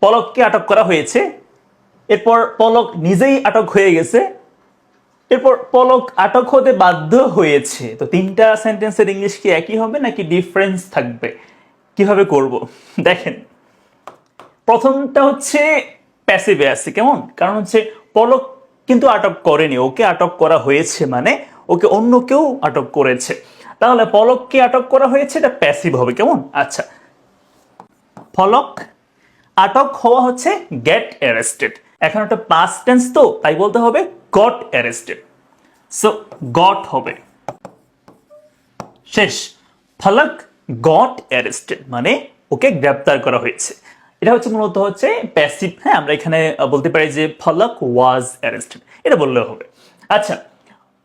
পলককে আটক করা হয়েছে, এরপর পলক নিজেই আটক হয়ে গেছে, এরপর পলক আটক হতে বাধ্য হয়েছে। তো তিনটা সেন্টেন্সের ইংলিশ কি একই হবে নাকি ডিফারেন্স থাকবে? কিভাবে করব দেখেন, প্রথমটা হচ্ছে প্যাসিভে আছে, কেমন? কারণ হচ্ছে পলক কিন্তু আটক করেনি, ওকে আটক করা হয়েছে, মানে ওকে অন্য কেউ আটক করেছে। তাহলে পলককে আটক করা হয়েছে, এটা প্যাসিভ হবে, কেমন? আচ্ছা, পলক আটক হওয়া হচ্ছে গেট অ্যারেস্টেড। এখন একটা পাস্ট টেন্স তো, তাই বলতে হবে গট অ্যারেস্টেড। সো গট হবে শেষ। ফলক গট অ্যারেস্টেড মানে ওকে গ্রেপ্তার করা হয়েছে। এটা হচ্ছে মূলত হচ্ছে প্যাসিভ। হ্যাঁ, আমরা এখানে বলতে পারি যে ফলক ওয়াজ অ্যারেস্টেড, এটা বললেও হবে। আচ্ছা,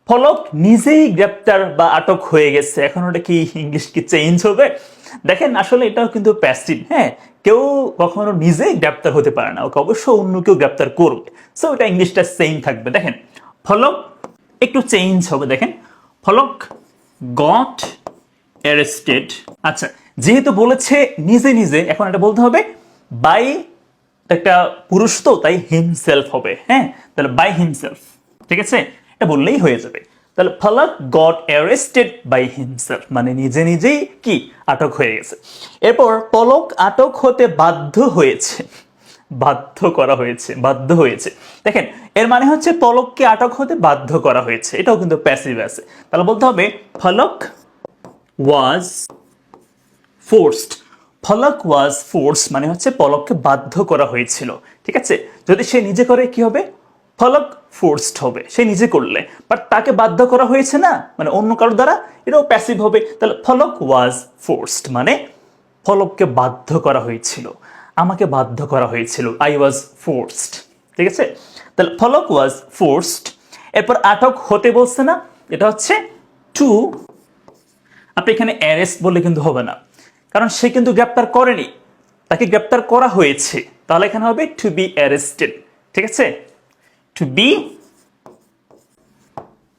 ফলক নিজেই গ্রেপ্তার বা আটক হয়ে গেছে, এখন ওটা কি ইংলিশ কি চেঞ্জ হবে? দেখেন, আসলে এটাও কিন্তু প্যাসিভ। হ্যাঁ, কেউ কখনো নিজেই গ্রেপ্তার হতে পারে না, ওকে অবশ্য অন্য কেউ গ্রেপ্তার করবে। সো এটা ইংলিশটা সেম থাকবে। দেখেন, ফলক একটু চেঞ্জ হবে। দেখেন, ফলক গট অ্যারেস্টেড। আচ্ছা, যেহেতু বলেছে নিজে নিজে, এখন এটা বলতে হবে বাই, একটা পুরুষ তো, তাই হিমসেলফ হবে। হ্যাঁ, তাহলে বাই হিমসেলফ, ঠিক আছে, এটা বললেই হয়ে যাবে। তাহলে ফলক গট অ্যারেস্টেড বাই হিমসেলফ মানে নিজে নিজেই কি আটক হয়ে গেছে। এরপর পলক আটক হতে বাধ্য হয়েছে, বাধ্য করা হয়েছে, বাধ্য হয়েছে। দেখেন, এর মানে হচ্ছে পলককে আটক হতে বাধ্য করা হয়েছে, এটাও কিন্তু প্যাসিভ আছে। তাহলে বলতে হবে ফলক ওয়াজ ফোর্সড। ফলক ওয়াজ ফোর্স মানে হচ্ছে পলককে বাধ্য করা হয়েছিল, ঠিক আছে। যদি সে নিজে করে কি হবে? ফলক ফোর্সড হবে, সে নিজে করলে। বাট তাকে বাধ্য করা হয়েছে না, মানে অন্য কারোর দ্বারা, এটাও প্যাসিভ হবে। তাহলে ফলক ওয়াজ ফোর্সড মানে ফলককে বাধ্য করা হয়েছিল, আমাকে বাধ্য করা হয়েছিল, আই ওয়াজ ফোর্সড, ঠিক আছে। তাহলে ফলক ওয়াজ ফোর্সড। এরপর আটক হতে বলছে না, এটা হচ্ছে টু। আপনি এখানে অ্যারেস্ট বললে কিন্তু হবে না, কারণ সে কিন্তু গ্রেপ্তার করেনি, তাকে গ্রেপ্তার করা হয়েছে। তাহলে এখানে হবে টু বি অ্যারেস্টেড, ঠিক আছে, টু বি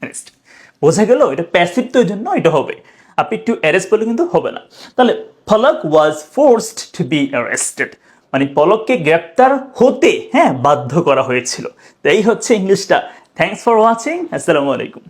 অ্যারেস্টেড। বোঝা গেল? এটা প্যাসিভ তো, এই জন্য এটা হবে। আপনি টু অ্যারেস্ট বলে কিন্তু হবে না। তাহলে ফলক ওয়াজ ফোর্সড টু বি অ্যারেস্টেড মানে পলককে গ্রেপ্তার হতে, হ্যাঁ, বাধ্য করা হয়েছিল। তো এই হচ্ছে ইংলিশটা। Thanks for watching. আসসালামু আলাইকুম।